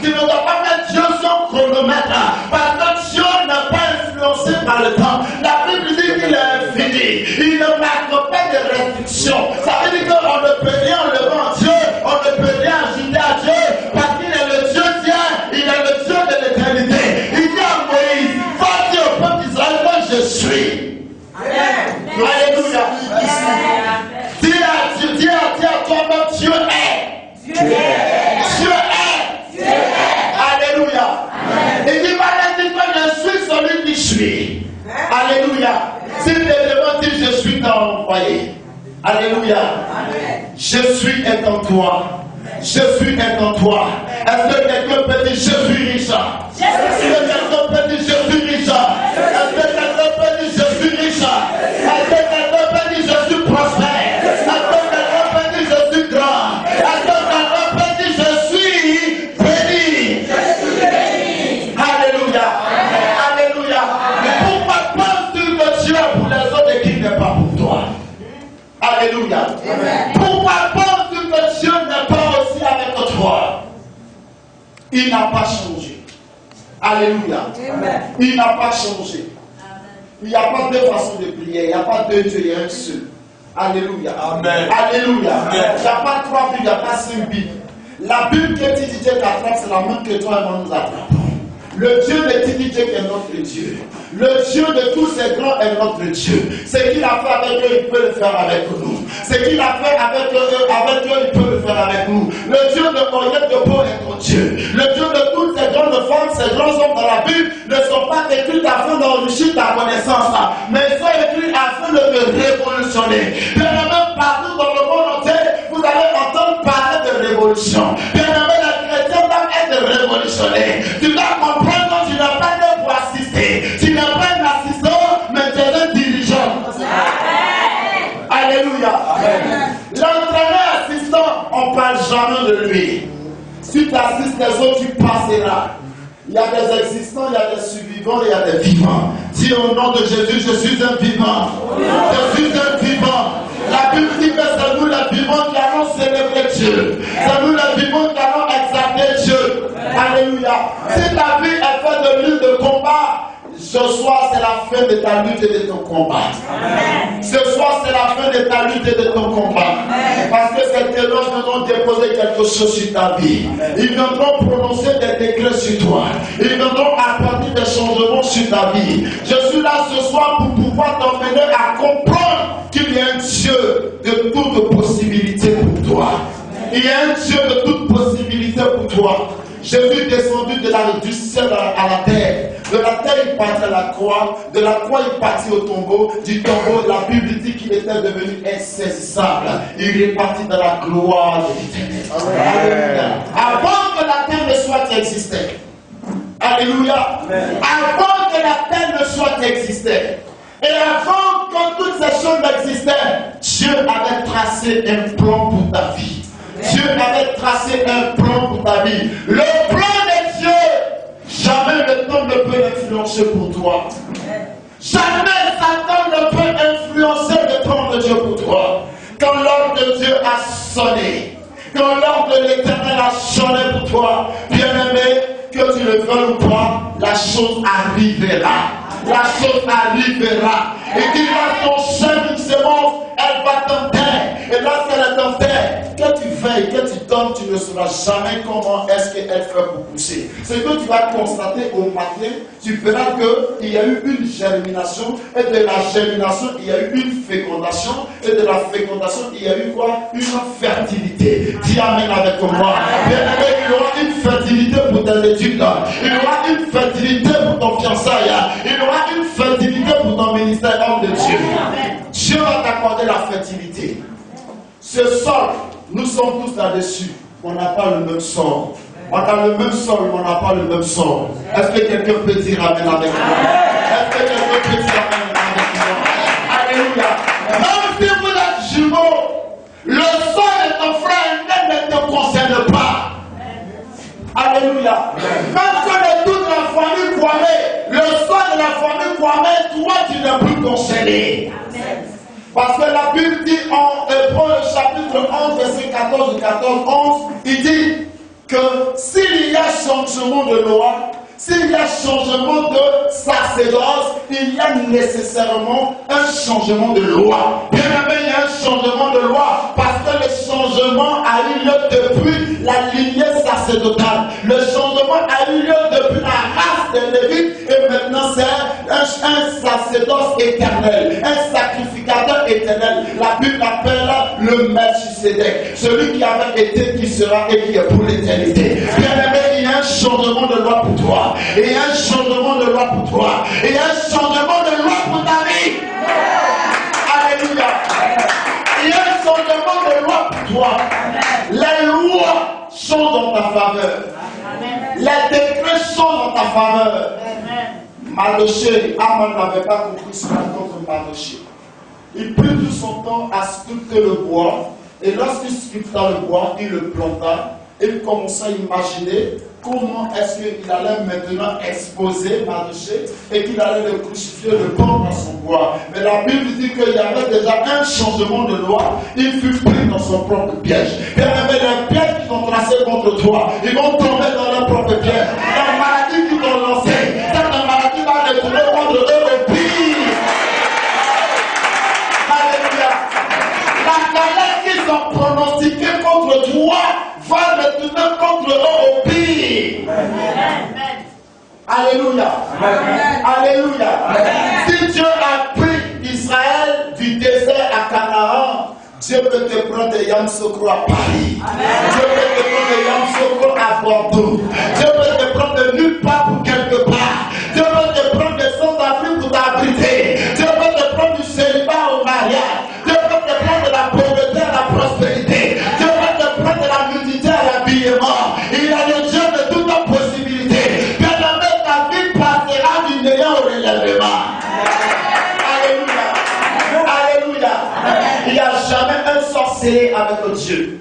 Tu ne dois pas mettre Dieu son chronomètre. Parce que Dieu n'est pas influencé par le temps. La Bible dit qu'il est infini. Il ne marque pas de restrictions. Ça veut dire qu'on ne peut rien enlever Dieu. On ne peut rien ajouter à Dieu. Parce qu'il est le Dieu tien. Il est le Dieu de l'éternité. Il dit à Moïse, va dire au peuple d'Israël, moi je suis. Amen. Alléluia. Dis à toi-même, Dieu est. Dieu est. Dieu est. Dieu est. Alléluia. Il dit, moi je suis celui qui suis. Alléluia. Si tu demandes, dis, je suis dans mon foyer. Alléluia. Je suis est en toi. Je suis est en toi. Est-ce que quelqu'un peut dire, je suis riche? Est-ce que quelqu'un peut dire, je suis riche? Est-ce que quelqu'un peut dire, je suis riche? Est-ce que quelqu'un peut dire, je suis prospère? Est-ce que quelqu'un peut dire, je suis grand? Est-ce que quelqu'un peut dire, je suis béni? Alléluia. Alléluia. Pourquoi penses-tu que Dieu est pour les autres et qu'il n'est pas pour toi? Alléluia. Pourquoi penses-tu que Dieu n'est pas aussi avec toi? Il n'a pas changé. Alléluia. Il n'a pas changé. Il n'y a pas deux façons de prier. Il n'y a pas deux dieux, il y a un seul. Alléluia. Amen. Alléluia. Il n'y a pas trois Bibles, il n'y a pas cinq Bibles. La Bible que dit Dieu t'attrape, c'est la même que toi et moi nous attrapons. Le Dieu de Dieu qui est notre Dieu. Le Dieu de tous ces grands est notre Dieu. Ce qu'il a fait avec eux, il peut le faire avec nous. Ce qu'il a fait avec eux, il peut le faire avec nous. Le Dieu de Oriel de Paul est notre Dieu. Le Dieu de toutes ces grandes femmes, ces grands hommes dans la Bible ne sont pas écrits afin d'enrichir ta connaissance, mais ils sont écrits afin de te révolutionner. Bien même partout dans le monde entier, vous allez entendre parler de révolution. Bien aimé, les chrétiens doivent être révolutionnés. Tu dois comprendre que tu n'as pas né pour assister. Tu n'es pas un assistant, mais tu es un dirigeant. Alléluia. L'entraîneur assistant, on ne parle jamais de lui. Si tu assistes les autres, tu passeras. Il y a des existants, il y a des survivants, il y a des vivants. Dis au nom de Jésus, je suis un vivant. Je suis un vivant. La Bible dit que c'est nous les vivants qui allons célébrer Dieu. C'est nous les vivants qui allons exalter Dieu. Alléluia. Si ta vie est faite de lutte de combat, ce soir c'est la fin de ta lutte et de ton combat. Amen. Ce soir c'est la fin de ta lutte et de ton combat. Amen. Parce que ces témoins viendront déposer quelque chose sur ta vie. Amen. Ils viendront prononcer des décrets sur toi. Ils viendront apporter des changements sur ta vie. Je suis là ce soir pour pouvoir t'emmener à comprendre qu'il y a un Dieu de toute possibilité pour toi. Il y a un Dieu de toute possibilité pour toi. Jésus est descendu du ciel à la terre. De la terre, il partit à la croix. De la croix, il partit au tombeau. Du tombeau, la Bible dit qu'il était devenu insaisissable. Il est parti dans la gloire de l'Éternel. Avant que la terre ne soit existée. Alléluia. Avant que la terre ne soit existée. Et avant que toutes ces choses n'existaient, Dieu avait tracé un plan pour ta vie. Dieu avait tracé un plan pour ta vie. Le plan de Dieu, jamais le temps ne peut l'influencer pour toi. Jamais Satan ne peut influencer le plan de Dieu pour toi. Quand l'ordre de Dieu a sonné, quand l'ordre de l'Éternel a sonné pour toi, bien-aimé, que tu le veuilles ou pas, la chose arrivera. La chose arrivera. Et qu'il va ton seul une semence, elle va t'enterrer. Et lorsqu'elle est en terre, que tu veilles, que tu donnes, tu ne sauras jamais comment est-ce qu'elle fait pour pousser. Ce que tu vas constater au matin, tu verras qu'il y a eu une germination, et de la germination, il y a eu une fécondation, et de la fécondation, il y a eu quoi? Une fertilité. Dis amen avec moi. Bien aimé, il y aura une fertilité pour tes études, il y aura une fertilité pour ton fiançailles, il y aura une fertilité pour ton ministère, homme de Dieu. Dieu va t'accorder la fertilité. Ce sol, nous sommes tous là-dessus. On n'a pas le même sort. On a le même sort, mais on n'a pas le même sort. Est-ce que quelqu'un peut dire amen avec moi? Est-ce que quelqu'un peut dire amen avec moi? Alléluia. Même si vous êtes jumeaux, le sort de ton frère ne te concerne pas. Alléluia. Même que de toute la famille Kwame, le sort de la famille Kwame, toi tu n'es plus concerné. Parce que la Bible dit en Hébreux chapitre 11, verset 14, il dit, que s'il y a changement de loi, s'il y a changement de sacerdoce, il y a nécessairement un changement de loi. Bien aimé, il y a un changement de loi parce que le changement a eu lieu depuis la lignée sacerdotale. Le changement a eu lieu depuis la race des Lévites et maintenant c'est un sacerdoce éternel, un sacrificateur éternel. La Bible appelle le Melchisédek, celui qui avait été, qui sera et qui est pour l'éternité. Bien aimé, il y a un changement de loi pour toi. Et il y a un changement de loi pour toi. Et il y a un changement de loi pour ta vie. Alléluia. Il y a un changement de loi pour toi. Les lois sont dans ta faveur. Les décrets sont dans ta faveur. Mardochée, Aman n'avait pas compris ce contre Mardochée. Il prit tout son temps à sculpter le bois. Et lorsqu'il sculpta le bois, il le planta. Et il commença à imaginer comment est-ce qu'il allait maintenant exposer Mardochée et qu'il allait le crucifier, le pendre dans son bois. Mais la Bible dit qu'il y avait déjà un changement de loi. Il fut pris dans son propre piège. Il y avait des pièges qui sont tracés contre toi. Ils vont tomber dans leur propre piège. La maladie qui t'ont lancé, cette maladie va retourner contre eux au pire. Alléluia. La galère qu'ils ont pronostiquée contre toi va retourner contre eux au pire. Amen. Alléluia. Amen. Alléluia. Amen. Si Dieu a pris Israël du désert à Canaan, Dieu peut te prendre de Yamoussoukro à Paris. Amen. Dieu peut te prendre de Yamoussoukro à Bordeaux. Dieu peut te prendre de nulle part pour quelque part. Dieu peut te prendre de Centrafrique pour t'abriter. Dieu peut te prendre du célibat au mariage. Dieu peut te prendre de la pauvreté à la prospérité. Dieu peut te prendre de la nudité à l'habillement. Il a le Dieu de toute possibilité. Bien aimé, ta vie passera du néant au relèvement. Alléluia. Alléluia. Il n'y a jamais un sort scellé avec Dieu.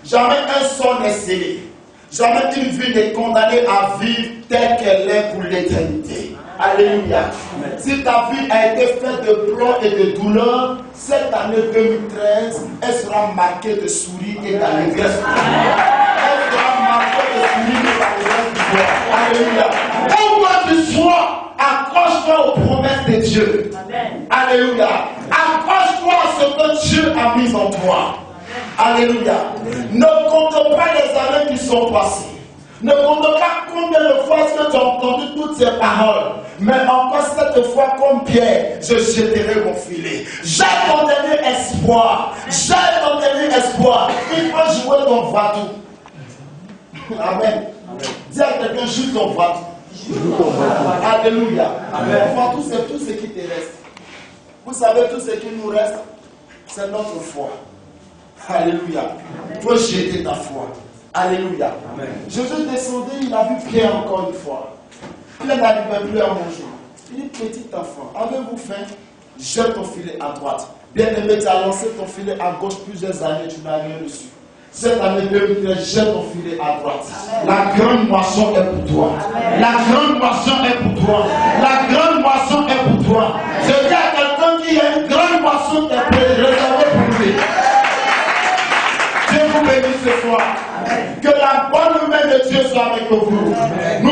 Jamais un sort n'est scellé. Jamais une vie n'est condamnée à vivre telle qu'elle est pour l'éternité. Alléluia. Si ta vie a été faite de plomb et de douleur, cette année 2013, elle sera marquée de sourire et d'allégresse. Elle sera marquée de sourire et d'allégresse du bois. Alléluia. Où que tu sois, accroche-toi aux promesses de Dieu. Amen. Alléluia. Accroche-toi à ce que Dieu a mis en toi. Alléluia. Ne compte pas les années qui sont passées. Ne compte pas combien de fois est-ce que tu as entendu toutes ces paroles. Mais encore cette fois, comme Pierre, je jetterai mon filet. J'ai ton dernier espoir. J'ai ton dernier espoir. Il faut jouer ton vadou. Amen. Dis à quelqu'un, joue ton vadou. Alléluia. Vadou, c'est tout ce qui te reste. Vous savez, tout ce qui nous reste, c'est notre foi. Alléluia. Il faut jeter ta foi. Alléluia. Amen. Jésus descendait, il a vu Pierre encore une fois. Il n'arrivait plus à manger. Il dit, petit enfant, avez-vous faim? Jette ton filet à droite. Bien aimé, tu as lancé ton filet à gauche plusieurs années, tu n'as rien reçu. Cette année 2013, jette ton filet à droite. Amen. La grande moisson est pour toi. Amen. La grande moisson est pour toi. Amen. La grande moisson est pour toi. Amen. Je dis à quelqu'un qui a une grande moisson qui est réservée pour lui. Dieu vous bénisse ce soir. Que la bonne nouvelle de Dieu soit avec vous. Nous